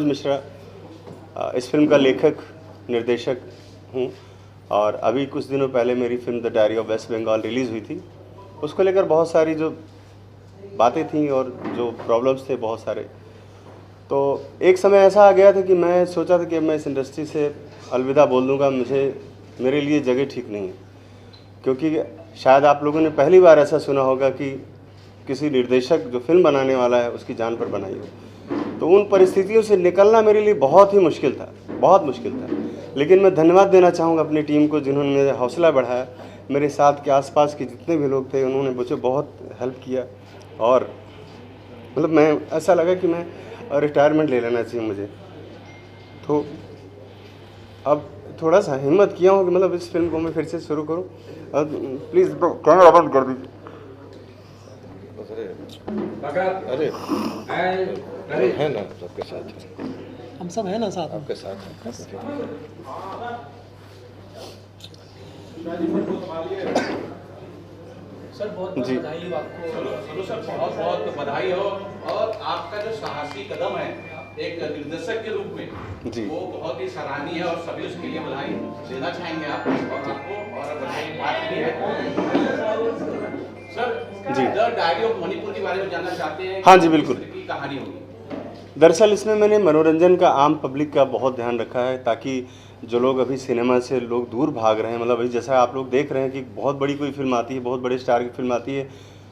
मिश्रा इस फिल्म का लेखक निर्देशक हूँ और अभी कुछ दिनों पहले मेरी film the diary of West Bengal release हुई थी। उसको लेकर बहुत सारी जो बातें थी और जो प्रॉब्लम्स थे बहुत सारे, तो एक समय ऐसा आ गया था कि मैं सोचा था कि मैं इस इंडस्ट्री से अलविदा बोल दूँगा, मेरे लिए जगह ठीक नहीं है। क्योंकि शायद आप लोगों ने पहली बार ऐसा सुना होगा कि किसी निर्देशक जो फिल्म बनाने वाला है उसकी जान पर बनाई हो। तो उन परिस्थितियों से निकलना मेरे लिए बहुत ही मुश्किल था, बहुत मुश्किल था। लेकिन मैं धन्यवाद देना चाहूँगा अपनी टीम को, जिन्होंने मेरा हौसला बढ़ाया। मेरे साथ के आसपास के जितने भी लोग थे उन्होंने मुझे बहुत हेल्प किया और मतलब मैं ऐसा लगा कि मैं रिटायरमेंट ले लेना चाहिए मुझे। तो अब थोड़ा सा हिम्मत किया हूँ कि मतलब इस फिल्म को मैं फिर से शुरू करूँ। प्लीज़ कैमरा बंद कर दीजिए। अरे है ना, सबके साथ हम सब है ना साथ में। आपके साथ हैं। सर बहुत बहुत बधाई हो आपको। सर बहुत बहुत बधाई हो। और आपका जो साहसी कदम है एक निर्देशक के रूप में जी, वो बहुत ही सराहनीय है और सभी उसके लिए बधाई देना चाहेंगे आप और आपको। और बधाई बात भी है sir ji. The diary of Manipur के बारे में जानना चाहते हैं। हाँ जी, बिल्कुल। किस तरह की कहानी होगी? दरअसल इसमें मैंने मनोरंजन का, आम पब्लिक का बहुत ध्यान रखा है, ताकि जो लोग अभी सिनेमा से लोग दूर भाग रहे हैं, मतलब अभी जैसा आप लोग देख रहे हैं कि बहुत बड़ी कोई फिल्म आती है, बहुत बड़े स्टार की फिल्म आती है,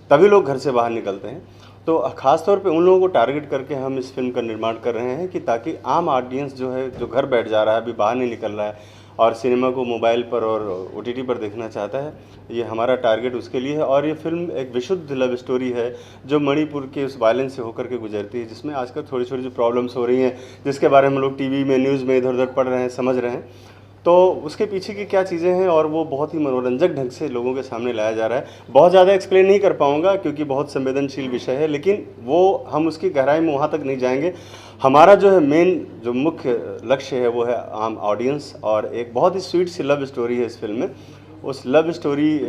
तभी लोग घर से बाहर निकलते हैं। तो ख़ास तौर पे उन लोगों को टारगेट करके हम इस फिल्म का निर्माण कर रहे हैं कि ताकि आम ऑडियंस जो है, जो घर बैठ जा रहा है, अभी बाहर नहीं निकल रहा है और सिनेमा को मोबाइल पर और ओटीटी पर देखना चाहता है, ये हमारा टारगेट उसके लिए है। और ये फिल्म एक विशुद्ध लव स्टोरी है जो मणिपुर के उस वायलेंस से होकर के गुजरती है, जिसमें आजकल थोड़ी छोटी जो प्रॉब्लम्स हो रही हैं, जिसके बारे में हम लोग टीवी में, न्यूज़ में इधर उधर पढ़ रहे हैं, समझ रहे हैं। तो उसके पीछे की क्या चीज़ें हैं और वो बहुत ही मनोरंजक ढंग से लोगों के सामने लाया जा रहा है। बहुत ज़्यादा एक्सप्लेन नहीं कर पाऊँगा क्योंकि बहुत संवेदनशील विषय है, लेकिन वो हम उसकी गहराई में वहाँ तक नहीं जाएंगे। हमारा जो है मेन जो मुख्य लक्ष्य है वो है आम ऑडियंस, और एक बहुत ही स्वीट सी लव स्टोरी है इस फिल्म में। उस लव स्टोरी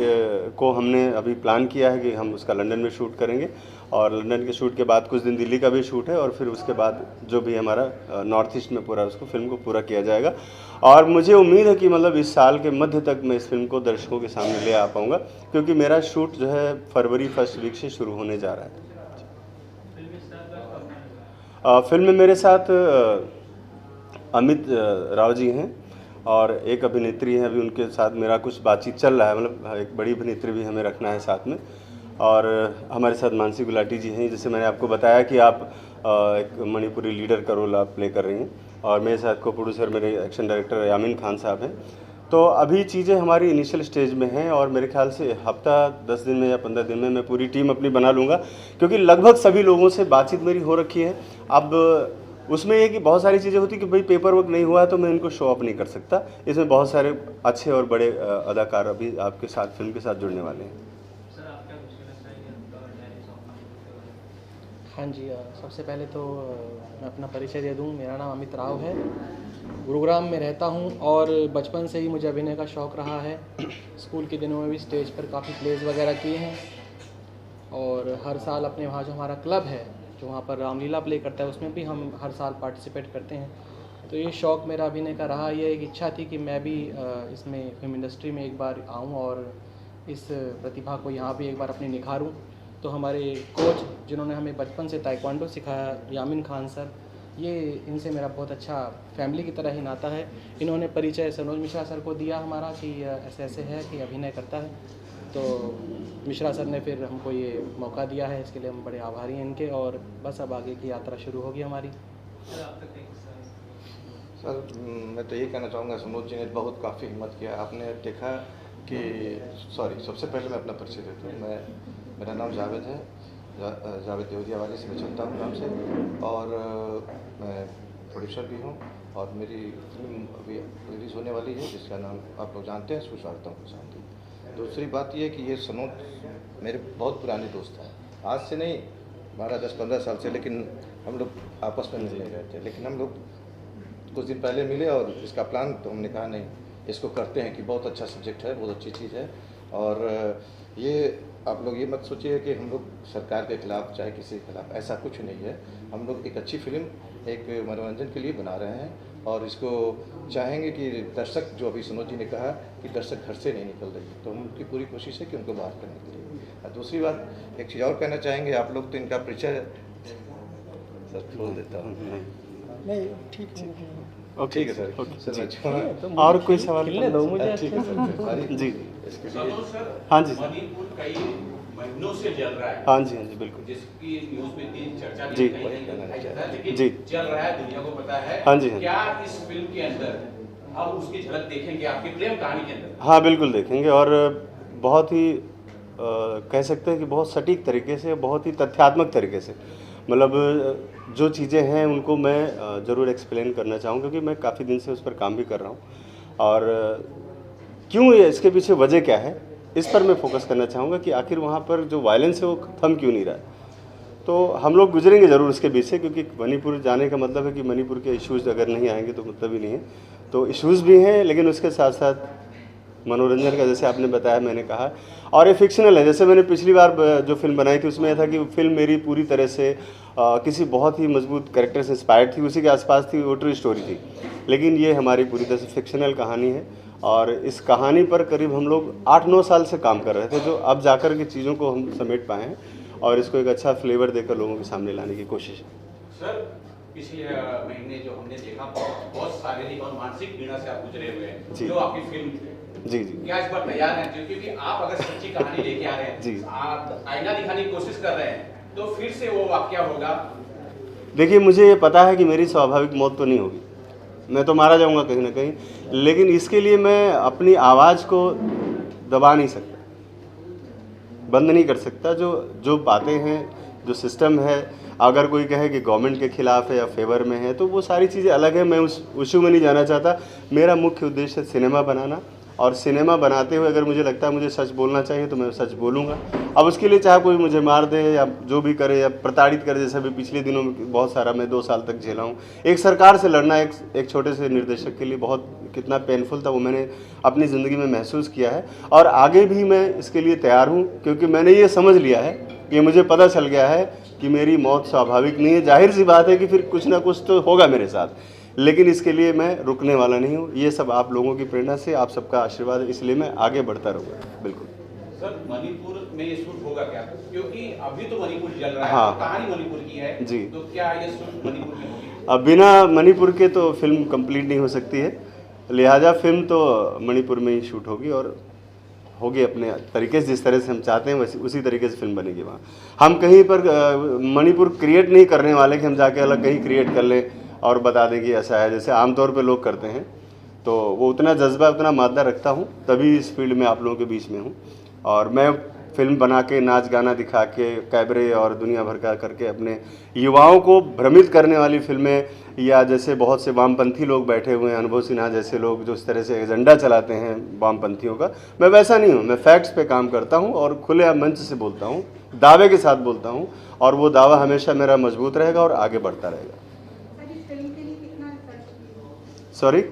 को हमने अभी प्लान किया है कि हम उसका लंदन में शूट करेंगे और लंदन के शूट के बाद कुछ दिन दिल्ली का भी शूट है और फिर उसके बाद जो भी हमारा नॉर्थ ईस्ट में पूरा उसको फिल्म को पूरा किया जाएगा। और मुझे उम्मीद है कि मतलब इस साल के मध्य तक मैं इस फिल्म को दर्शकों के सामने ले आ पाऊँगा, क्योंकि मेरा शूट जो है फरवरी फर्स्ट वीक से शुरू होने जा रहा है। फिल्म में मेरे साथ अमित राव जी हैं और एक अभिनेत्री हैं, अभी उनके साथ मेरा कुछ बातचीत चल रहा है, मतलब एक बड़ी अभिनेत्री भी हमें रखना है साथ में। और हमारे साथ मानसी गुलाटी जी हैं, जैसे मैंने आपको बताया कि आप एक मणिपुरी लीडर का रोल आप प्ले कर रही हैं, और मेरे साथ को प्रोड्यूसर मेरे एक्शन डायरेक्टर यामीन खान साहब हैं। तो अभी चीज़ें हमारी इनिशियल स्टेज में हैं और मेरे ख्याल से हफ्ता 10 दिन में या 15 दिन में मैं पूरी टीम अपनी बना लूँगा, क्योंकि लगभग सभी लोगों से बातचीत मेरी हो रखी है। अब उसमें ये कि बहुत सारी चीज़ें होती कि भाई पेपर वर्क नहीं हुआ है तो मैं इनको शो अप नहीं कर सकता। इसमें बहुत सारे अच्छे और बड़े अदाकार अभी आपके साथ फिल्म के साथ जुड़ने वाले हैं। हाँ जी, सबसे पहले तो मैं अपना परिचय दे दूँ। मेरा नाम अमित राव है, गुरुग्राम में रहता हूँ और बचपन से ही मुझे अभिनय का शौक़ रहा है। स्कूल के दिनों में भी स्टेज पर काफ़ी प्लेज वगैरह किए हैं और हर साल अपने वहाँ जो हमारा क्लब है जो वहाँ पर रामलीला प्ले करता है उसमें भी हम हर साल पार्टिसिपेट करते हैं। तो ये शौक़ मेरा अभिनय का रहा। ये एक इच्छा थी कि मैं भी इसमें फिल्म इंडस्ट्री में एक बार आऊँ और इस प्रतिभा को यहाँ भी एक बार अपनी निखारूँ। तो हमारे कोच जिन्होंने हमें बचपन से ताइक्वांडो सिखाया, यामीन खान सर, ये इनसे मेरा बहुत अच्छा फैमिली की तरह ही नाता है। इन्होंने परिचय सनोज मिश्रा सर को दिया हमारा कि ऐसे ऐसे है कि अभिनय करता है, तो मिश्रा सर ने फिर हमको ये मौका दिया है, इसके लिए हम बड़े आभारी हैं इनके। और बस अब आगे की यात्रा शुरू होगी हमारी। सर मैं तो ये कहना चाहूँगा, सनोज जी ने बहुत काफ़ी हिम्मत किया। आपने देखा कि सबसे पहले मैं अपना परिचय देता हूँ। मेरा नाम जावेद है, जावेद देवरिया वाले से मैं चलता हूँ नाम से, और मैं प्रोड्यूसर भी हूँ और मेरी फिल्म अभी रिलीज़ होने वाली है जिसका नाम आप लोग जानते हैं, सुस्वागतम शांति। दूसरी बात ये कि ये सनोज मेरे बहुत पुराने दोस्त हैं, आज से नहीं 12-10-15 साल से, लेकिन हम लोग आपस में मिल नहीं रहे थे। लेकिन हम लोग कुछ दिन पहले मिले और इसका प्लान, तो हमने कहा नहीं इसको करते हैं कि बहुत अच्छा सब्जेक्ट है, बहुत अच्छी चीज़ है। और ये आप लोग ये मत सोचिए कि हम लोग सरकार के खिलाफ चाहे किसी के खिलाफ, ऐसा कुछ नहीं है। हम लोग एक अच्छी फिल्म एक मनोरंजन के लिए बना रहे हैं और इसको चाहेंगे कि दर्शक, जो अभी सुनोद जी ने कहा कि दर्शक घर से नहीं निकल रही, तो उनकी पूरी कोशिश है कि उनको बाहर करने के लिए। और दूसरी बात एक चीज़ और कहना चाहेंगे, आप लोग तो इनका परिचय सर खोल देता हूँ। नहीं ठीक है ठीक है सर, सर मैं चाहूँगा और कोई सवाल? खिलने दो मुझे। ठीक है सर जी इसके लिए संतोष सर, हाँ जी सर। मणिपुर कई महीनों से जल रहा है, हाँ जी, हाँ जी, बिल्कुल। जिसकी न्यूज़ में इतनी चर्चा जी। नहीं कहीं दिखाई देता है, लेकिन जी। चल रहा है, दुनिया को पता है। हाँ जी, हाँ। क्या इस फिल्म के अंदर हम उसकी झलक देखेंगे आपकी प्रेम कहानी के अंदर? हाँ बिल्कुल देखेंगे, और बहुत ही कह सकते हैं कि बहुत सटीक तरीके से, बहुत ही तथ्यात्मक तरीके से, मतलब जो चीज़ें हैं उनको मैं ज़रूर एक्सप्लेन करना चाहूँ, क्योंकि मैं काफ़ी दिन से उस पर काम भी कर रहा हूँ। और क्यों ये, इसके पीछे वजह क्या है, इस पर मैं फोकस करना चाहूँगा कि आखिर वहाँ पर जो वायलेंस है वो थम क्यों नहीं रहा है। तो हम लोग गुजरेंगे ज़रूर इसके बीच से, क्योंकि मणिपुर जाने का मतलब है कि मणिपुर के इश्यूज़ अगर नहीं आएंगे तो मतलब ही नहीं है। तो इश्यूज़ भी हैं, लेकिन उसके साथ साथ मनोरंजन का, जैसे आपने बताया, मैंने कहा, और ये फिक्शनल है। जैसे मैंने पिछली बार जो फिल्म बनाई थी उसमें यह था कि फिल्म मेरी पूरी तरह से किसी बहुत ही मजबूत कैरेक्टर से इंस्पायर्ड थी, उसी के आसपास थी, वो ट्रू स्टोरी थी। लेकिन ये हमारी पूरी तरह से फिक्शनल कहानी है, और इस कहानी पर करीब हम लोग 8-9 साल से काम कर रहे थे, जो अब जाकर के चीज़ों को हम समेट पाए हैं और इसको एक अच्छा फ्लेवर देकर लोगों के सामने लाने की कोशिश है। सर, पिछले महीने जो हमने देखा, बहुत शारीरिक और मानसिक पीड़ा से आप गुजरे हुए हैं, जी। जो आपकी फिल्म थी। जी जी। क्या इस बार तैयार हैं? क्योंकि आप अगर सच्ची कहानी लेके आ रहे हैं, जी। आप आईना दिखाने की कोशिश कर रहे हैं, तो फिर से वो वाकया होगा। देखिए, मुझे ये पता है कि मेरी स्वाभाविक मौत तो नहीं होगी, मैं तो मारा जाऊंगा कहीं ना कहीं, लेकिन इसके लिए मैं अपनी आवाज़ को दबा नहीं सकता, बंद नहीं कर सकता। जो बातें हैं, जो सिस्टम है, अगर कोई कहे कि गवर्नमेंट के खिलाफ है या फेवर में है, तो वो सारी चीज़ें अलग है, मैं उस इशू में नहीं जाना चाहता। मेरा मुख्य उद्देश्य है सिनेमा बनाना, और सिनेमा बनाते हुए अगर मुझे लगता है मुझे सच बोलना चाहिए तो मैं सच बोलूँगा। अब उसके लिए चाहे कोई मुझे मार दे या जो भी करे या प्रताड़ित करे, जैसे भी पिछले दिनों में बहुत सारा मैं 2 साल तक झेला हूँ। एक सरकार से लड़ना एक छोटे से निर्देशक के लिए बहुत कितना पेनफुल था, वो मैंने अपनी ज़िंदगी में महसूस किया है, और आगे भी मैं इसके लिए तैयार हूँ, क्योंकि मैंने ये समझ लिया है, ये मुझे पता चल गया है कि मेरी मौत स्वाभाविक नहीं है। जाहिर सी बात है कि फिर कुछ ना कुछ तो होगा मेरे साथ, लेकिन इसके लिए मैं रुकने वाला नहीं हूँ। ये सब आप लोगों की प्रेरणा से, आप सबका आशीर्वाद है, इसलिए मैं आगे बढ़ता रहूँगा। बिल्कुल सर, मणिपुर में ये शूट होगा क्या? क्योंकि अभी तो मणिपुर जल रहा है, हाँ। तो कहानी मणिपुर की है जी। तो क्या ये शूट मणिपुर में होगी? अब बिना मणिपुर के तो फिल्म कंप्लीट नहीं हो सकती है, लिहाजा फिल्म तो मणिपुर में ही शूट होगी, और होगी अपने तरीके से, जिस तरह से हम चाहते हैं वैसे उसी तरीके से फिल्म बनेगी वहाँ। हम कहीं पर मणिपुर क्रिएट नहीं करने वाले कि हम जाके अलग कहीं क्रिएट कर लें और बता दें कि ऐसा है, जैसे आमतौर पे लोग करते हैं। तो वो उतना जज्बा, उतना मादा रखता हूँ, तभी इस फील्ड में आप लोगों के बीच में हूँ। और मैं फिल्म बना के, नाच गाना दिखा के, कैबरे और दुनिया भर का करके अपने युवाओं को भ्रमित करने वाली फिल्में, या जैसे बहुत से वामपंथी लोग बैठे हुए हैं, अनुभव सिन्हा जैसे लोग जो इस तरह से एजेंडा चलाते हैं वामपंथियों का, मैं वैसा नहीं हूँ। मैं फैक्ट्स पे काम करता हूँ और खुले मंच से बोलता हूँ, दावे के साथ बोलता हूँ, और वो दावा हमेशा मेरा मजबूत रहेगा और आगे बढ़ता रहेगा। सॉरी,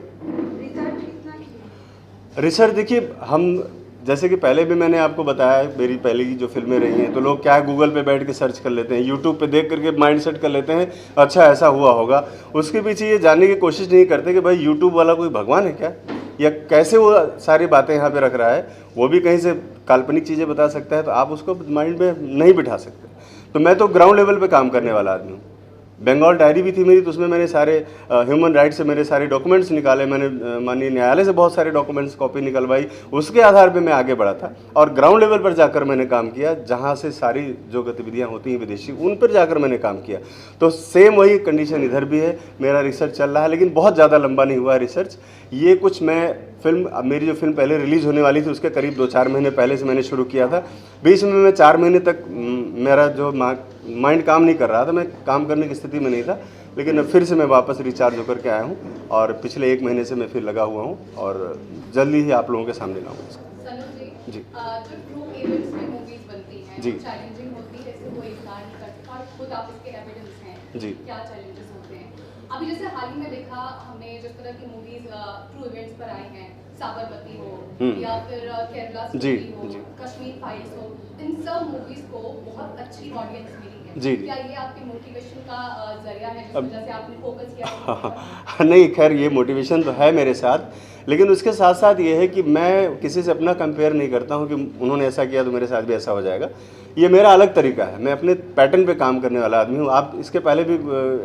रिसर्च देखिए, हम जैसे कि पहले भी मैंने आपको बताया, मेरी पहले की जो फिल्में रही हैं, तो लोग क्या गूगल पे बैठ के सर्च कर लेते हैं, यूट्यूब पे देख करके माइंड सेट कर लेते हैं, अच्छा ऐसा हुआ होगा। उसके पीछे ये जानने की कोशिश नहीं करते कि भाई यूट्यूब वाला कोई भगवान है क्या, या कैसे वो सारी बातें यहाँ पे रख रहा है। वो भी कहीं से काल्पनिक चीज़ें बता सकता है, तो आप उसको माइंड में नहीं बिठा सकते। तो मैं तो ग्राउंड लेवल पे काम करने वाला आदमी हूँ। बंगाल डायरी भी थी मेरी, तो उसमें मैंने सारे ह्यूमन राइट्स से मेरे सारे डॉक्यूमेंट्स निकाले, मैंने माननीय न्यायालय से बहुत सारे डॉक्यूमेंट्स कॉपी निकलवाई, उसके आधार पे मैं आगे बढ़ा था। और ग्राउंड लेवल पर जाकर मैंने काम किया, जहाँ से सारी जो गतिविधियाँ होती हैं विदेशी, उन पर जाकर मैंने काम किया। तो सेम वही कंडीशन इधर भी है, मेरा रिसर्च चल रहा है, लेकिन बहुत ज़्यादा लंबा नहीं हुआ है रिसर्च। ये कुछ मैं फिल्म, मेरी जो फिल्म पहले रिलीज़ होने वाली थी उसके करीब 2-4 महीने पहले से मैंने शुरू किया था। बीच में मैं 4 महीने तक मेरा जो माइंड काम नहीं कर रहा था, मैं काम करने की स्थिति में नहीं था, लेकिन फिर से मैं वापस रिचार्ज होकर के आया हूँ, और पिछले 1 महीने से मैं फिर लगा हुआ हूँ, और जल्दी ही आप लोगों के सामने लाऊंगा इसको। जी। जो ट्रू इवेंट्स में मूवीज बनती हैं, जी। चैलेंजिंग होती है, जैसे वो इग्नोर नहीं कर सकता, और खुद आप इसके एविडेंस हैं। जी। क्या चैलेंजेस होते हैं? अभी जैसे हाल ही में देखा हमने, जिस तरह की मूवीज ट्रू इवेंट्स पर आई हैं, साबरमती हो या फिर केरला जी, स्टोरी हो, जी। कश्मीर फाइल्स हो, इन सब मूवीज को बहुत अच्छी ऑडियंस मिली है। जी, जी। क्या ये आपके मोटिवेशन का जरिया है जिस वजह से आपने फोकस किया? नहीं, खैर ये मोटिवेशन तो है मेरे साथ, लेकिन उसके साथ साथ ये है कि मैं किसी से अपना कंपेयर नहीं करता हूँ कि उन्होंने ऐसा किया तो मेरे साथ भी ऐसा हो जाएगा। ये मेरा अलग तरीका है, मैं अपने पैटर्न पे काम करने वाला आदमी हूँ। आप इसके पहले भी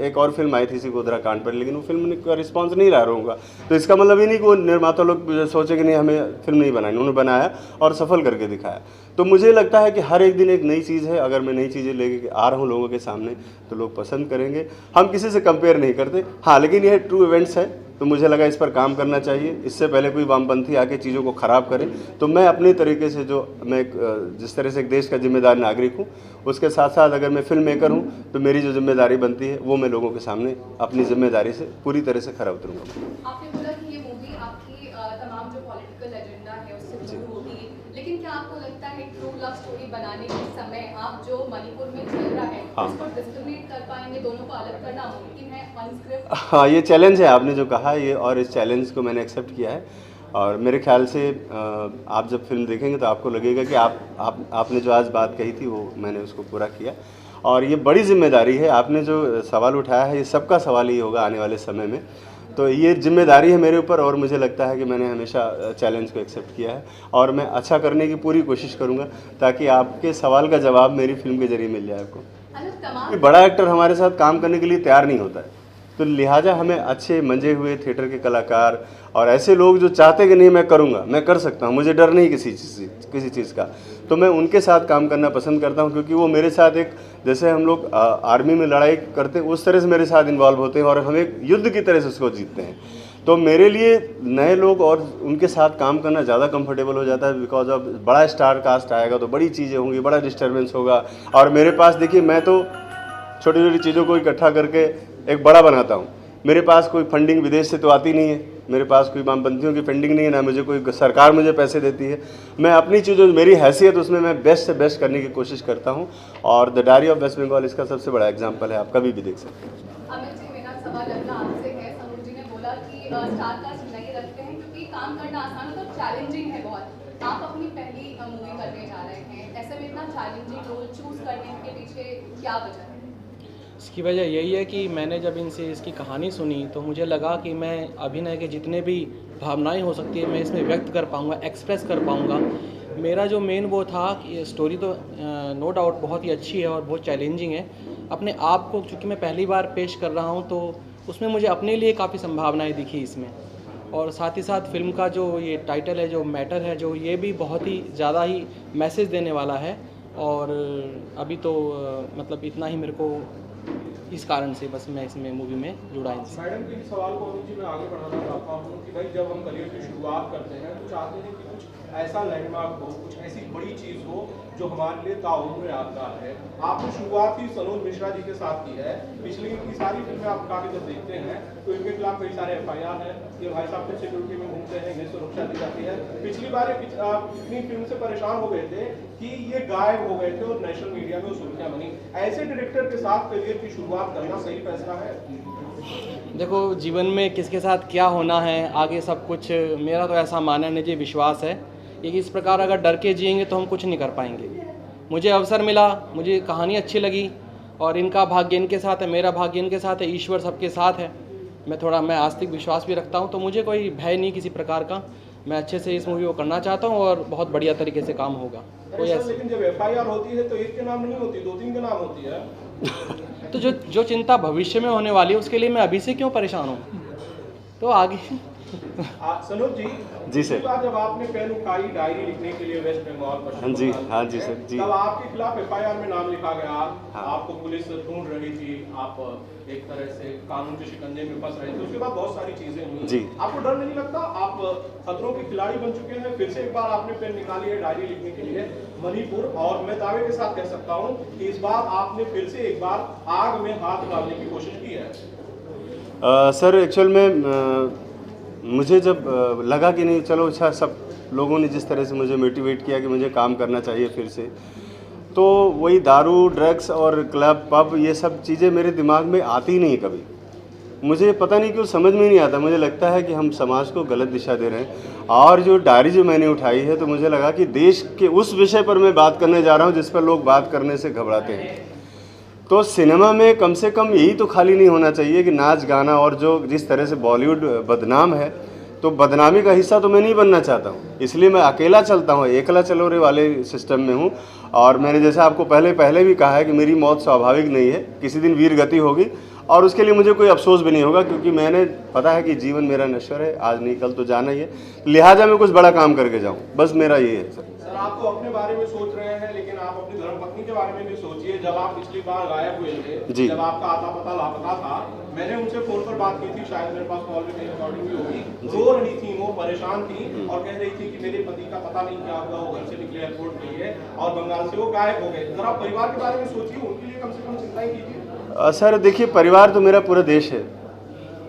एक और फिल्म आई थी इसी गोधरा कांड पर, लेकिन वो फिल्म का रिस्पांस नहीं रहा रहूँगा, तो इसका मतलब ये नहीं कि वो निर्माता लोग सोचे कि नहीं हमें फिल्म नहीं बनानी, उन्होंने बनाया और सफल करके दिखाया। तो मुझे लगता है कि हर एक दिन एक नई चीज़ है, अगर मैं नई चीज़ें लेके आ रहा हूँ लोगों के सामने तो लोग पसंद करेंगे। हम किसी से कंपेयर नहीं करते, हाँ, लेकिन यह ट्रू इवेंट्स है तो मुझे लगा इस पर काम करना चाहिए। इससे पहले कोई वामपंथी आके चीज़ों को ख़राब करे तो मैं अपने तरीके से जिस तरह से एक देश का जिम्मेदार नागरिक हूँ, उसके साथ साथ अगर मैं फिल्म मेकर हूँ तो मेरी जो जिम्मेदारी बनती है वो मैं लोगों के सामने अपनी जिम्मेदारी से पूरी तरह से खरा उतरूँगा। आपने बोला कि ये मूवी आपकी तमाम जो पॉलिटिकल एजेंडा है उससे दूर होगी, लेकिन क्या आपको लगता है ट्रू लव स्टोरी बनाने के समय आप जो मणिपुर में चल रहा है हाँ। उसको डिस्क्रिमिनेट कर पाएंगे, दोनों को अलग करना मुमकिन है ऑन स्क्रिप्ट? हाँ, ये चैलेंज है आपने जो कहा ये, और इस चैलेंज को मैंने एक्सेप्ट किया है। और मेरे ख्याल से आप जब फिल्म देखेंगे तो आपको लगेगा कि आपने जो आज बात कही थी वो मैंने उसको पूरा किया। और ये बड़ी जिम्मेदारी है, आपने जो सवाल उठाया है ये सबका सवाल ही होगा आने वाले समय में, तो ये जिम्मेदारी है मेरे ऊपर। और मुझे लगता है कि मैंने हमेशा चैलेंज को एक्सेप्ट किया है और मैं अच्छा करने की पूरी कोशिश करूँगा ताकि आपके सवाल का जवाब मेरी फिल्म के जरिए मिल जाए आपको। तमाम बड़ा एक्टर हमारे साथ काम करने के लिए तैयार नहीं होता है, तो लिहाजा हमें अच्छे मंजे हुए थिएटर के कलाकार और ऐसे लोग जो चाहते कि नहीं मैं करूँगा, मैं कर सकता हूँ, मुझे डर नहीं किसी चीज़ का, तो मैं उनके साथ काम करना पसंद करता हूँ। क्योंकि वो मेरे साथ एक, जैसे हम लोग आर्मी में लड़ाई करते हैं उस तरह से मेरे साथ इन्वॉल्व होते हैं और हम एक युद्ध की तरह से उसको जीतते हैं। तो मेरे लिए नए लोग और उनके साथ काम करना ज़्यादा कंफर्टेबल हो जाता है, बिकॉज ऑफ बड़ा स्टार कास्ट आएगा तो बड़ी चीज़ें होंगी, बड़ा डिस्टर्बेंस होगा। और मेरे पास देखिए, मैं तो छोटी छोटी चीज़ों को इकट्ठा करके एक बड़ा बनाता हूँ। मेरे पास कोई फंडिंग विदेश से तो आती नहीं है, मेरे पास कोई वामपंथियों की फंडिंग नहीं है, ना मुझे कोई सरकार मुझे पैसे देती है। मैं अपनी चीज़ों, मेरी हैसियत उसमें मैं बेस्ट से बेस्ट करने की कोशिश करता हूँ। और the diary of West Bengal इसका सबसे बड़ा एग्जाम्पल है, आप कभी भी देख सकते हैं। अमित जी, मेरा सवाल अगला आपसे है। सनोज जी ने बोला कि स्टार कास्ट नहीं रखते हैं क्योंकि काम करना आसान है, तो चैलेंजिंग है बहुत। आप अपनी पहली मूवी करने जा रहे हैं, ऐसे में इतना चैलेंजिंग रोल चूज करने के पीछे क्या वजह है? इसकी वजह यही है कि मैंने जब इनसे इसकी कहानी सुनी तो मुझे लगा कि मैं अभिनय के जितने भी भावनाएं हो सकती है मैं इसमें व्यक्त कर पाऊँगा, एक्सप्रेस कर पाऊँगा। मेरा जो मेन वो था कि स्टोरी तो नो डाउट बहुत ही अच्छी है और बहुत चैलेंजिंग है। अपने आप को चूँकि मैं पहली बार पेश कर रहा हूँ तो उसमें मुझे अपने लिए काफ़ी संभावनाएँ दिखी इसमें। और साथ ही साथ फिल्म का जो ये टाइटल है, जो मैटर है, जो ये भी बहुत ही ज़्यादा ही मैसेज देने वाला है। और अभी तो मतलब इतना ही मेरे को, इस कारण से बस मैं इसमें मूवी में जुड़ा इनसे। मैडम के सवाल को अमित जी मैं आगे बढ़ाना चाहता हूँ कि भाई जब हम करियर की शुरुआत करते हैं तो चाहते हैं कि कुछ ऐसा लैंडमार्क हो, कुछ ऐसी बड़ी चीज़ हो जो हमारे लिए ताउम्र यादगार है। आपने शुरुआत ही सनोज मिश्रा जी के साथ की है। पिछली की सारी फिल्में आप काफ़ी जब देखते हैं तो इनके खिलाफ कई सारे FIR हैं, ये भाई साहब कुछ सिक्योरिटी में घूमते हैं, इन्हें सुरक्षा दी जाती है। पिछली बार इतनी फिल्म से परेशान हो गए थे कि ये गायब हो गए थे और नेशनल मीडिया में सुर्खियां बनी। ऐसे डायरेक्टर के साथ करियर की शुरुआत करना सही फैसला है? देखो, जीवन में किसके साथ क्या होना है आगे सब कुछ, मेरा तो ऐसा मानना निजी विश्वास है कि इस प्रकार अगर डर के जिएंगे तो हम कुछ नहीं कर पाएंगे। मुझे अवसर मिला, मुझे कहानी अच्छी लगी और इनका भाग्य इनके साथ है, मेरा भाग्य इनके साथ है, ईश्वर सबके साथ है। मैं आस्तिक विश्वास भी रखता हूँ, तो मुझे कोई भय नहीं किसी प्रकार का। मैं अच्छे से इस मूवी को करना चाहता हूँ और बहुत बढ़िया तरीके से काम होगा। कोई ऐसा लेकिन जब FIR होती है तो एक के नाम नहीं होती, 2-3 के नाम होती है। तो जो चिंता भविष्य में होने वाली है उसके लिए मैं अभी से क्यों परेशान हूँ, तो आगे। सनोज जी सर। जब आपने पेन उठाई डायरी लिखने के लिए वेस्ट बंगाल, हाँ जी, हाँ जी सर जी। तब आपके खिलाफ FIR में नाम लिखा गया। हाँ। आपको पुलिस ढूंढ रही थी, आप एक तरह से कानून के शिकंजे में फंस रहे थे। उसके बाद बहुत सारी चीजें हुई जी। आपको डर नहीं लगता? आप खतरों के खिलाड़ी बन चुके हैं, फिर से एक बार आपने पेन निकाली है डायरी लिखने के लिए मणिपुर, और मैं दावे के साथ कह सकता हूँ कि इस बार आपने फिर से एक बार आग में हाथ डालने की कोशिश की है। सर एक्चुअल में मुझे जब लगा कि नहीं चलो अच्छा, सब लोगों ने जिस तरह से मुझे मोटिवेट किया कि मुझे काम करना चाहिए फिर से, तो वही दारू, ड्रग्स और क्लब, पब, ये सब चीज़ें मेरे दिमाग में आती नहीं कभी। मुझे पता नहीं क्यों समझ में नहीं आता। मुझे लगता है कि हम समाज को गलत दिशा दे रहे हैं। और जो डायरी जो मैंने उठाई है तो मुझे लगा कि देश के उस विषय पर मैं बात करने जा रहा हूँ जिस पर लोग बात करने से घबराते हैं। तो सिनेमा में कम से कम यही तो खाली नहीं होना चाहिए कि नाच गाना, और जो जिस तरह से बॉलीवुड बदनाम है, तो बदनामी का हिस्सा तो मैं नहीं बनना चाहता हूँ। इसलिए मैं अकेला चलता हूँ, एकला चलोरे वाले सिस्टम में हूँ। और मैंने जैसे आपको पहले भी कहा है कि मेरी मौत स्वाभाविक नहीं है, किसी दिन वीर गति होगी, और उसके लिए मुझे कोई अफसोस भी नहीं होगा, क्योंकि मैंने पता है कि जीवन मेरा नश्वर है, आज नहीं कल तो जाना ही है, लिहाजा मैं कुछ बड़ा काम करके जाऊँ, बस मेरा ये है सर। सर, आप तो अपने बारे में सोच रहे हैं, लेकिन आप अपनी धर्मपत्नी के बारे में भी सोचिए। जब आप पिछली बार गायब हुए थे, जी। जब आपका आता पता लापता था, मैंने उनसे फोन पर बात की थी, शायद मेरे पास कॉल में रिकॉर्डिंग भी होगी। रो रही थी वो, परेशान थी और कह रही थी कि मेरे पति का पता नहीं क्या हुआ, वो घर से निकले एयरपोर्ट के लिए और बंगाल से वो गायब हो गए। जरा परिवार के बारे में सोचिए, उनके लिए कम से कम चिंता ही कीजिए। सर देखिए, परिवार तो मेरा पूरा देश है,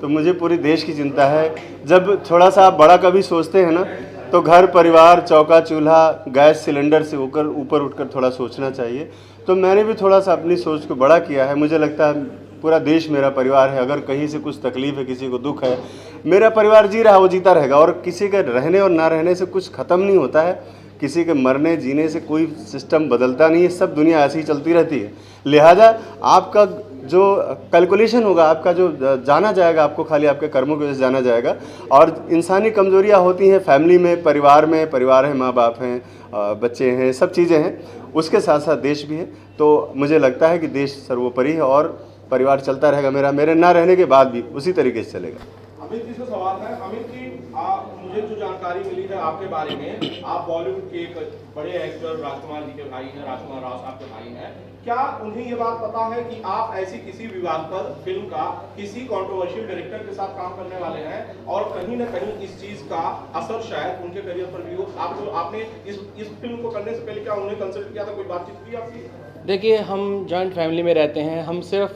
तो मुझे पूरी देश की चिंता है। जब थोड़ा सा आप बड़ा कभी सोचते हैं ना, तो घर परिवार, चौका चूल्हा, गैस सिलेंडर से ऊपर उठकर थोड़ा सोचना चाहिए। तो मैंने भी थोड़ा सा अपनी सोच को बड़ा किया है। मुझे लगता है पूरा देश मेरा परिवार है। अगर कहीं से कुछ तकलीफ है, किसी को दुख है, मेरा परिवार जी रहा, वो जीता रहेगा। और किसी के रहने और ना रहने से कुछ ख़त्म नहीं होता है, किसी के मरने जीने से कोई सिस्टम बदलता नहीं है, सब दुनिया ऐसी ही चलती रहती है। लिहाजा आपका जो कैलकुलेशन होगा, आपका जो जाना जाएगा, आपको खाली आपके कर्मों की वजह से जाना जाएगा। और इंसानी कमजोरियां होती हैं फैमिली में, परिवार है, माँ बाप हैं, बच्चे हैं, सब चीज़ें हैं, उसके साथ साथ देश भी है। तो मुझे लगता है कि देश सर्वोपरि है और परिवार चलता रहेगा मेरे ना रहने के बाद भी उसी तरीके से चलेगा। अमित जी से सवाल है। अमित जी, मुझे जो जानकारी मिली है आपके बारे में, आप बॉलीवुड के एक बड़े एक्टर राजकुमार जी के भाई हैं, राजकुमार राव साहब के भाई हैं। क्या उन्हें ये बात पता है कि आप ऐसी किसी विवादास्पद फिल्म का किसी कंट्रोवर्शियल डायरेक्टर के साथ काम करने वाले हैं, और कहीं ना कहीं इस चीज का असर शायद उनके करियर पर भी हो? आपने इस फिल्म को करने से पहले क्या उन्हें कंसल्ट किया था, कोई बातचीत की आपकी? देखिए, हम जॉइंट फैमिली में रहते हैं। हम सिर्फ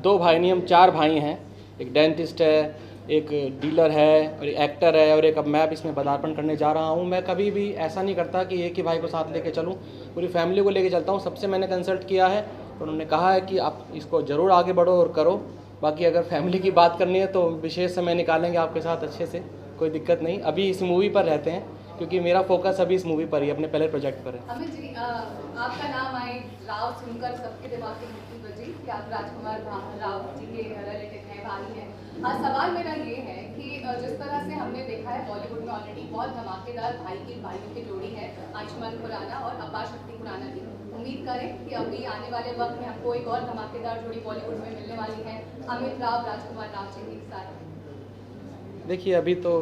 2 भाई नहीं, हम 4 भाई हैं। एक डेंटिस्ट है, एक डीलर है, और एक एक्टर है, और एक अब मैं इसमें पदार्पण करने जा रहा हूँ। मैं कभी भी ऐसा नहीं करता कि एक ही भाई को साथ लेके चलूँ, पूरी फैमिली को लेके चलता हूँ। सबसे मैंने कंसल्ट किया है, उन्होंने कहा है कि आप इसको ज़रूर आगे बढ़ो और करो। बाकी अगर फैमिली की बात करनी है तो विशेष समय निकालेंगे आपके साथ अच्छे से, कोई दिक्कत नहीं। अभी इस मूवी पर रहते हैं, क्योंकि मेरा फोकस अभी इस मूवी पर ही, अपने पहले प्रोजेक्ट पर है। अमित जी, आपका नाम आए राव सुनकर सबके दिमाग में घंटी बजी कि आप राजकुमार राव जी के रिलेटेड हैं, भाई हैं। सवाल मेरा ये है कि जिस तरह से हमने देखा है बॉलीवुड में ऑलरेडी बहुत धमाकेदार भाइयों की जोड़ी है, आयुष्मान खुराना और अपार शक्ति खुराना की। उम्मीद करें कि अभी आने वाले वक्त में हमको एक और धमाकेदार जोड़ी बॉलीवुड में मिलने वाली है, अमित राव राजकुमार राव जी के साथ। देखिए, अभी तो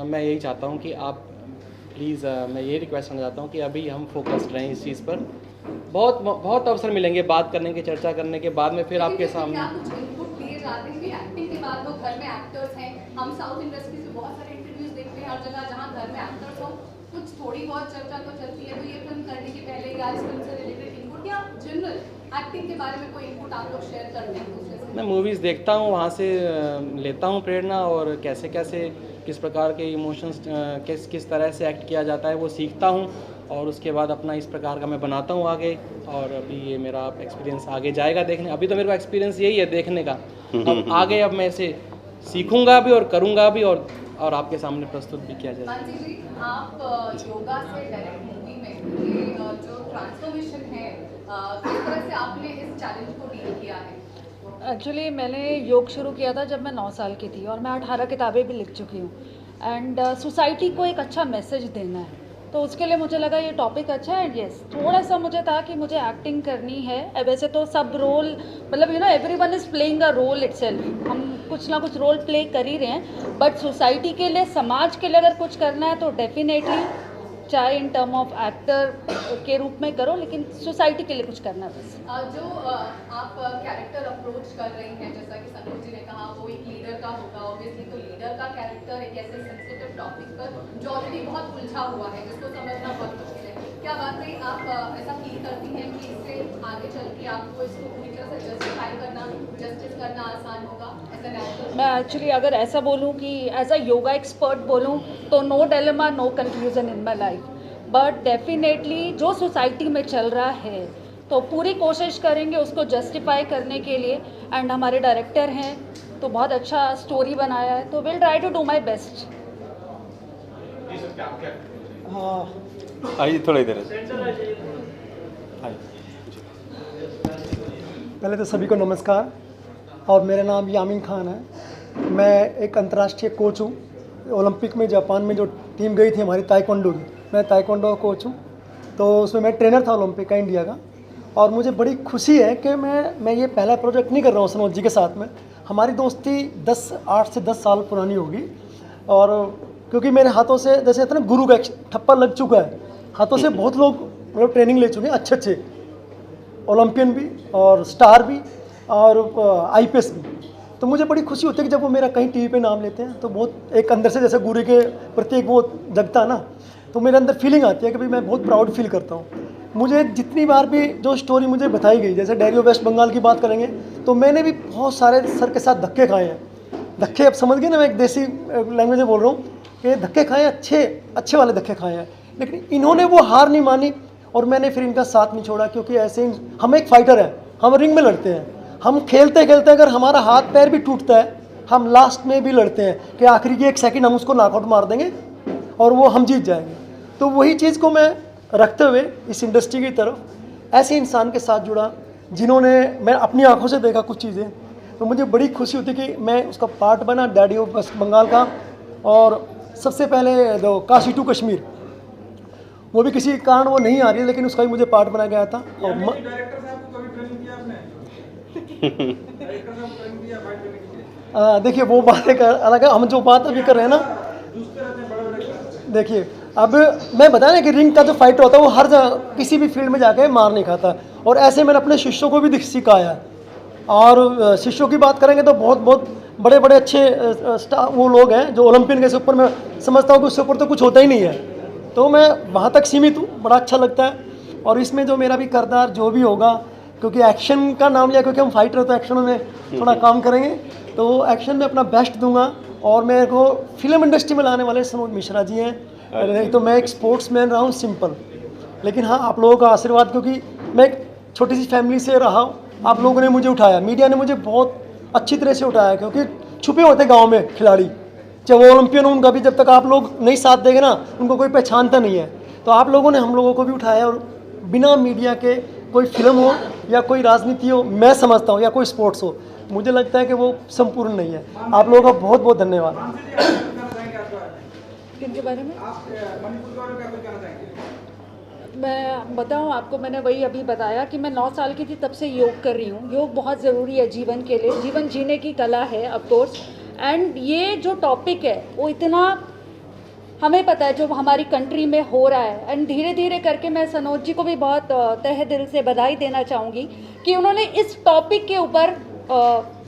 मैं यही चाहता हूँ कि आप प्लीज़, मैं ये रिक्वेस्ट करना चाहता हूँ कि अभी हम फोकस्ड रहें इस चीज़ पर। बहुत अवसर मिलेंगे बात करने के, चर्चा करने के बाद में फिर आपके सामने। क्या कुछ इनपुट दिए जाते हैं कि एक्टिंग के बाद लोग घर में एक्टर्स हैं? हम साउथ इंडस्ट्री से बहुत सारे इंटरव्यूज देखते हैं, हर जगह जहाँ घर में एक्टर्स हो कुछ थोड़ी बहुत चर्चा तो चलती है। तो ये फिल्म करने के पहले या इस फिल्म से रिलेटेड इनपुट या जनरल एक्टिंग के बारे में कोई इनपुट आप लोग शेयर करते हैं दूसरे से? मैं मूवीज़ देखता हूँ, वहाँ से लेता हूँ प्रेरणा, और कैसे किस प्रकार के इमोशंस किस तरह से एक्ट किया जाता है वो सीखता हूँ, और उसके बाद अपना इस प्रकार का मैं बनाता हूँ आगे। और अभी ये मेरा एक्सपीरियंस आगे जाएगा देखने। अभी तो मेरे को एक्सपीरियंस यही है देखने का। अब आगे अब मैं इसे सीखूंगा भी और करूँगा भी, और आपके सामने प्रस्तुत भी किया जाएगा। मानसी जी, आप योगा से डायरेक्ट मूवी में ये जो ट्रांसफॉर्मेशन है, किस तरह से आपने इस चैलेंज को डील किया है? एक्चुअली मैंने योग शुरू किया था जब मैं 9 साल की थी, और मैं 18 किताबें भी लिख चुकी हूँ। एंड सोसाइटी को एक अच्छा मैसेज देना है, तो उसके लिए मुझे लगा ये टॉपिक अच्छा है। यस, थोड़ा सा मुझे था कि मुझे एक्टिंग करनी है। वैसे तो सब रोल, मतलब everyone is playing a role itself, हम कुछ ना कुछ रोल प्ले कर ही रहे हैं। बट सोसाइटी के लिए, समाज के लिए अगर कुछ करना है तो डेफिनेटली, चाहे इन टर्म ऑफ एक्टर के रूप में करो, लेकिन सोसाइटी के लिए कुछ करना है बस। जो आप कैरेक्टर अप्रोच कर रही हैं, जैसा कि संतोष जी ने कहा, वो एक लीडर का होगा। ऑब्वियसली तो लीडर का कैरेक्टर एक ऐसे सेंसिटिव टॉपिक पर जो ऑलरेडी बहुत उलझा हुआ है, जिसको समझना बहुत मुश्किल है। क्या वाकई आप ऐसा फील करती हैं कि इससे आगे चल के आपको इसको पूरी तरह से जस्टिस करना आसान होगा? मैं एक्चुअली अगर ऐसा बोलूं कि एज अ योगा एक्सपर्ट बोलूं तो no dilemma, no confusion in my life. But definitely जो सोसाइटी में चल रहा है तो पूरी कोशिश करेंगे उसको जस्टिफाई करने के लिए। एंड हमारे डायरेक्टर हैं तो बहुत अच्छा स्टोरी बनाया है, तो will try to do my best. आइए थोड़ा इधर पहले तो सभी को नमस्कार और मेरा नाम यामीन खान है। मैं एक अंतर्राष्ट्रीय कोच हूँ। ओलंपिक में जापान में जो टीम गई थी हमारी ताइक्वांडो की, मैं ताइक्वांडो कोच हूँ, तो उसमें मैं ट्रेनर था ओलंपिक का इंडिया का। और मुझे बड़ी खुशी है कि मैं ये पहला प्रोजेक्ट नहीं कर रहा हूँ सनोज जी के साथ में। हमारी दोस्ती 8 से 10 साल पुरानी होगी और क्योंकि मेरे हाथों से जैसे कहते हैं ना गुरु का एक ठप्पा लग चुका है, हाथों से बहुत लोग मतलब ट्रेनिंग ले चुके हैं, अच्छे ओलंपियन भी और स्टार भी और IPS भी। तो मुझे बड़ी खुशी होती है कि जब वो मेरा कहीं टीवी पे नाम लेते हैं तो बहुत एक अंदर से जैसे गुरु के प्रति एक वो जगता है ना, तो मेरे अंदर फीलिंग आती है कि भाई मैं बहुत प्राउड फील करता हूँ। मुझे जितनी बार भी जो स्टोरी मुझे बताई गई, जैसे डायरी ऑफ वेस्ट बंगाल की बात करेंगे तो मैंने भी बहुत सारे सर के साथ धक्के खाए हैं। धक्के अब समझ गए ना, मैं एक देसी लैंग्वेज में बोल रहा हूँ कि धक्के खाए, अच्छे वाले धक्के खाए हैं, लेकिन इन्होंने वो हार नहीं मानी और मैंने फिर इनका साथ नहीं छोड़ा। क्योंकि ऐसे ही हम एक फाइटर हैं, हम रिंग में लड़ते हैं, हम खेलते खेलते अगर हमारा हाथ पैर भी टूटता है हम लास्ट में भी लड़ते हैं कि आखिरी की 1 सेकंड हम उसको नॉकआउट मार देंगे और वो हम जीत जाएंगे। तो वही चीज़ को मैं रखते हुए इस इंडस्ट्री की तरफ ऐसे इंसान के साथ जुड़ा जिन्होंने मैं अपनी आंखों से देखा कुछ चीज़ें, तो मुझे बड़ी खुशी होती कि मैं उसका पार्ट बना डायरी ऑफ वेस्ट बंगाल का। और सबसे पहले जो काशी टू कश्मीर, वो भी किसी कारण वो नहीं आ रही है, लेकिन उसका भी मुझे पार्ट बनाया गया था। और डायरेक्टर साहब को कभी ट्रेनिंग दिया आपने? डायरेक्टर साहब को ट्रेनिंग दिया फाइट करने के लिए? देखिए वो बात एक अलग है, हम जो बात अभी कर रहे हैं ना, देखिए अब मैं बताया ना कि रिंग का जो फाइटर होता है वो हर जगह किसी भी फील्ड में जाके मार नहीं खाता, और ऐसे मैंने अपने शिष्यों को भी सिखाया है। और शिष्यों की बात करेंगे तो बहुत बड़े अच्छे वो लोग हैं जो ओलंपियन के ऊपर मैं समझता हूँ कि उससे ऊपर तो कुछ होता ही नहीं है, तो मैं वहाँ तक सीमित हूँ। बड़ा अच्छा लगता है। और इसमें जो मेरा भी किरदार जो भी होगा, क्योंकि एक्शन का नाम लिया, क्योंकि हम फाइटर हैं तो एक्शन में थोड़ा काम करेंगे, तो एक्शन में अपना बेस्ट दूंगा। और मेरे को फिल्म इंडस्ट्री में लाने वाले सनोज मिश्रा जी हैं। नहीं तो मैं एक स्पोर्ट्समैन रहा हूँ सिंपल, लेकिन हाँ आप लोगों का आशीर्वाद, क्योंकि मैं एक छोटी सी फैमिली से रहा हूँ, आप लोगों ने मुझे उठाया, मीडिया ने मुझे बहुत अच्छी तरह से उठाया, क्योंकि छुपे होते गाँव में खिलाड़ी, चाहे वो ओलंपियन हो, उनका भी जब तक आप लोग नहीं साथ देंगे ना उनको कोई पहचानता नहीं है। तो आप लोगों ने हम लोगों को भी उठाया, और बिना मीडिया के कोई फिल्म हो या कोई राजनीति हो, मैं समझता हूँ, या कोई स्पोर्ट्स हो, मुझे लगता है कि वो संपूर्ण नहीं है। आप लोगों का बहुत धन्यवाद। किनके बारे में आप मणिपुर के बारे में क्या कुछ कहना चाहेंगे? मैं बताऊं आपको, मैंने वही अभी बताया कि मैं 9 साल की थी तब से योग कर रही हूँ। योग बहुत ज़रूरी है जीवन के लिए, जीवन जीने की कला है ऑफ कोर्स। एंड ये जो टॉपिक है वो इतना हमें पता है जो हमारी कंट्री में हो रहा है, एंड धीरे धीरे करके मैं सनोज जी को भी बहुत तहे दिल से बधाई देना चाहूँगी कि उन्होंने इस टॉपिक के ऊपर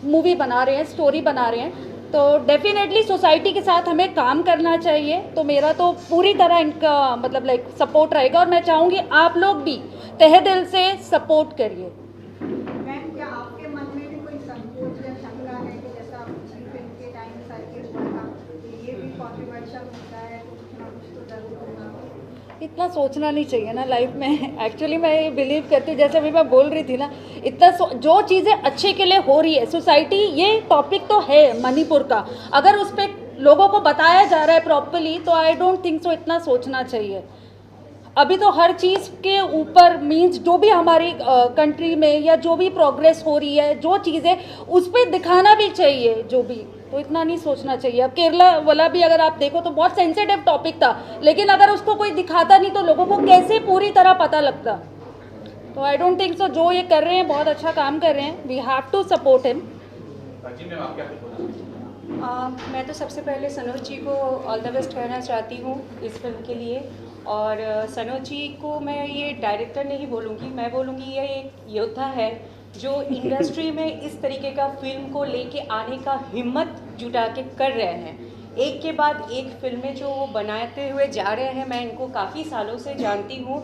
मूवी बना रहे हैं, स्टोरी बना रहे हैं। तो डेफिनेटली सोसाइटी के साथ हमें काम करना चाहिए। तो मेरा तो पूरी तरह इनका मतलब लाइक सपोर्ट रहेगा, और मैं चाहूँगी आप लोग भी तहे दिल से सपोर्ट करिए। मैम, क्या आपके मन में भी कोई संकोच या शंका है कि जैसा पिछली फिल्म के टाइम सर्किट हुआ था, ये भी कंट्रोवर्शियल होता है, कुछ ना कुछ तो जरूर होगा? इतना सोचना नहीं चाहिए ना लाइफ में। एक्चुअली मैं ये बिलीव करती हूँ, जैसे अभी मैं बोल रही थी ना, इतना जो चीज़ें अच्छे के लिए हो रही है सोसाइटी, ये टॉपिक तो है मणिपुर का, अगर उस पर लोगों को बताया जा रहा है प्रॉपर्ली, तो आई डोंट थिंक सो इतना सोचना चाहिए। अभी तो हर चीज़ के ऊपर मीन्स जो भी हमारी कंट्री में या जो भी प्रोग्रेस हो रही है, जो चीज़ें उस पर दिखाना भी चाहिए जो भी, तो इतना नहीं सोचना चाहिए। अब केरला वाला भी अगर आप देखो तो बहुत सेंसिटिव टॉपिक था, लेकिन अगर उसको कोई दिखाता नहीं तो लोगों को कैसे पूरी तरह पता लगता। तो आई डोंट थिंक सो, जो ये कर रहे हैं बहुत अच्छा काम कर रहे हैं, we have to support him. मैं तो सबसे पहले सनोज जी को ऑल द बेस्ट कहना चाहती हूँ इस फिल्म के लिए। और सनोज जी को मैं ये डायरेक्टर नहीं बोलूँगी, मैं बोलूँगी ये एक योद्धा है जो इंडस्ट्री में इस तरीके का फिल्म को लेके आने का हिम्मत जुटा के कर रहे हैं। एक के बाद एक फिल्में जो वो बनाते हुए जा रहे हैं। मैं इनको काफ़ी सालों से जानती हूँ,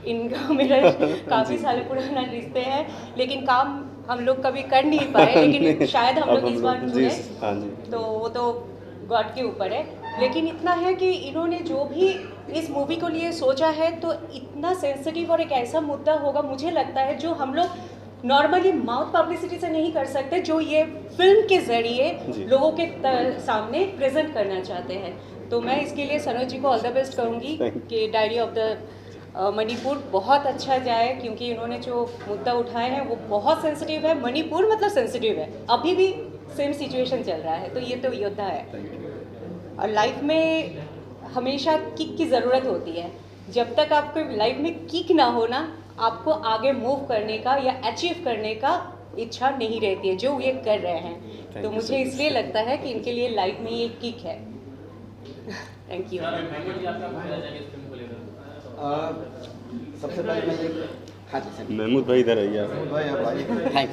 इनका मेरा काफ़ी साल पुराना रिश्ते हैं, लेकिन काम हम लोग कभी कर नहीं पाए, लेकिन शायद हम लोग इस बार जुड़े, तो वो तो गॉड के ऊपर है। लेकिन इतना है कि इन्होंने जो भी इस मूवी को लिए सोचा है, तो इतना सेंसिटिव और एक ऐसा मुद्दा होगा, मुझे लगता है जो हम लोग नॉर्मली माउथ पब्लिसिटी से नहीं कर सकते, जो ये फिल्म के ज़रिए लोगों के सामने प्रेजेंट करना चाहते हैं। तो मैं इसके लिए सनोज जी को ऑल द बेस्ट कहूँगी कि डायरी ऑफ द मणिपुर बहुत अच्छा जाए, क्योंकि इन्होंने जो मुद्दा उठाए हैं वो बहुत सेंसिटिव है। मणिपुर मतलब सेंसिटिव है, अभी भी सेम सिचुएशन चल रहा है, तो ये तो योद्धा है। और लाइफ में हमेशा किक की ज़रूरत होती है। जब तक आपको लाइफ में किक ना हो ना, आपको आगे मूव करने का या अचीव करने का इच्छा नहीं रहती है, जो ये कर रहे हैं। तो मुझे इसलिए लगता है कि इनके लिए लाइफ में ये किक है। Thank you. सबसे पहले मैं ये हाँ जी सर महमूद भाई इधर आइए आप। भाई आप आइए। थैंक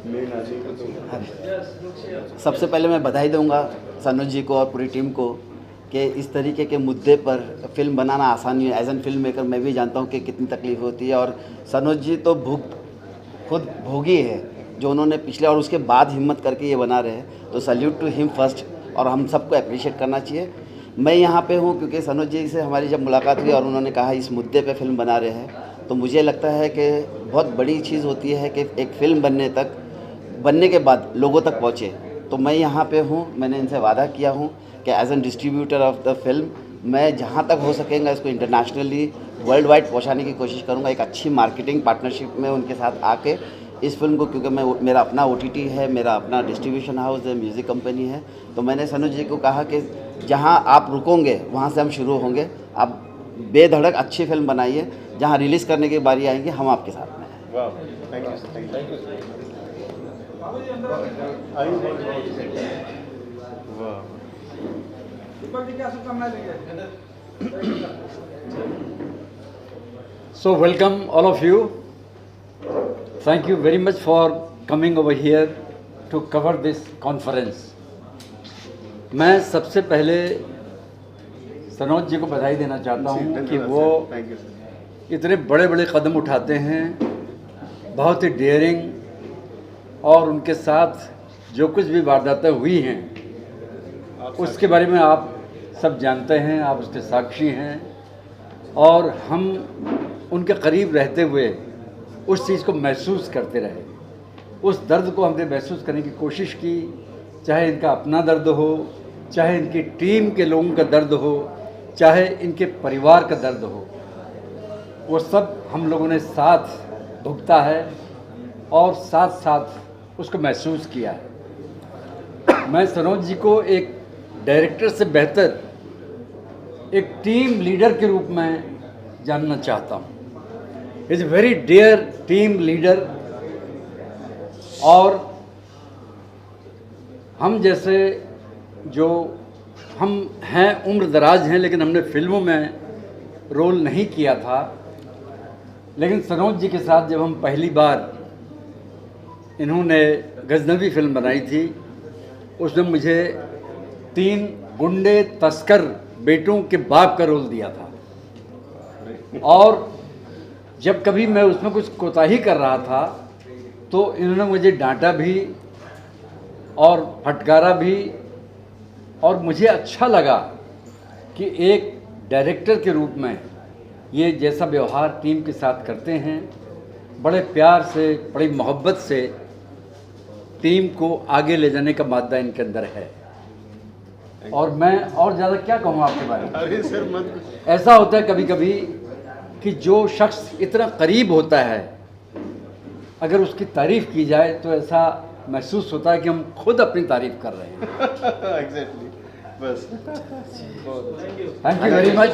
मेन आदमी को तो सबसे पहले मैं बधाई दूंगा सनोज जी को और पूरी टीम को कि इस तरीके के मुद्दे पर फिल्म बनाना आसान नहीं है। एज एन फिल्म मेकर मैं भी जानता हूँ कि कितनी तकलीफ होती है, और सनोज जी तो खुद भोगी है जो उन्होंने पिछले और उसके बाद हिम्मत करके ये बना रहे हैं। तो सल्यूट टू हिम फर्स्ट, और हम सबको अप्रिशिएट करना चाहिए। मैं यहाँ पे हूँ क्योंकि सनोज जी से हमारी जब मुलाकात हुई और उन्होंने कहा इस मुद्दे पे फिल्म बना रहे हैं, तो मुझे लगता है कि बहुत बड़ी चीज़ होती है कि एक फ़िल्म बनने के बाद लोगों तक पहुँचे। तो मैं यहाँ पे हूँ, मैंने इनसे वादा किया हूँ कि as an distributor of the film मैं जहाँ तक हो सकेगा इसको इंटरनेशनली वर्ल्ड वाइड पहुँचाने की कोशिश करूँगा। एक अच्छी मार्केटिंग पार्टनरशिप में उनके साथ आके इस फिल्म को, क्योंकि मेरा अपना OTT है, मेरा अपना डिस्ट्रीब्यूशन हाउस है, म्यूज़िक कंपनी है, तो मैंने सनोज जी को कहा कि जहाँ आप रुकोगे वहाँ से हम शुरू होंगे। आप बेधड़क अच्छी फिल्म बनाइए, जहाँ रिलीज़ करने की बारी आएंगी हम आपके साथ में हैं। वाह, thank you sir, thank you वाह। So welcome all of you. Thank you very much for coming over here to cover this conference. मैं सबसे पहले सनोज जी को बधाई देना चाहता हूँ कि वो इतने बड़े बड़े कदम उठाते हैं, बहुत ही डेयरिंग, और उनके साथ जो कुछ भी वारदातें हुई हैं उसके बारे में आप सब जानते हैं, आप उसके साक्षी हैं, और हम उनके करीब रहते हुए उस चीज़ को महसूस करते रहे। उस दर्द को हमने महसूस करने की कोशिश की, चाहे इनका अपना दर्द हो, चाहे इनकी टीम के लोगों का दर्द हो, चाहे इनके परिवार का दर्द हो, वो सब हम लोगों ने साथ भुगता है और साथ साथ उसको महसूस किया है। मैं सनोज जी को एक डायरेक्टर से बेहतर एक टीम लीडर के रूप में जानना चाहता हूँ। Is very dear team leader, और हम जैसे जो हम हैं उम्र दराज हैं, लेकिन हमने फिल्मों में रोल नहीं किया था, लेकिन सनोज जी के साथ जब हम पहली बार, इन्होंने गजनवी फिल्म बनाई थी, उसमें मुझे 3 गुंडे तस्कर बेटों के बाप का रोल दिया था, और जब कभी मैं उसमें कुछ कोताही कर रहा था तो इन्होंने मुझे डांटा भी और फटकारा भी, और मुझे अच्छा लगा कि एक डायरेक्टर के रूप में ये जैसा व्यवहार टीम के साथ करते हैं, बड़े प्यार से, बड़ी मोहब्बत से टीम को आगे ले जाने का मादा इनके अंदर है। और मैं और ज़्यादा क्या कहूँ आपके बारे में। अरे सर मत, ऐसा होता है कभी कभी कि जो शख्स इतना करीब होता है, अगर उसकी तारीफ़ की जाए तो ऐसा महसूस होता है कि हम खुद अपनी तारीफ़ कर रहे हैं। एग्जैक्टली, बस। Thank you very much.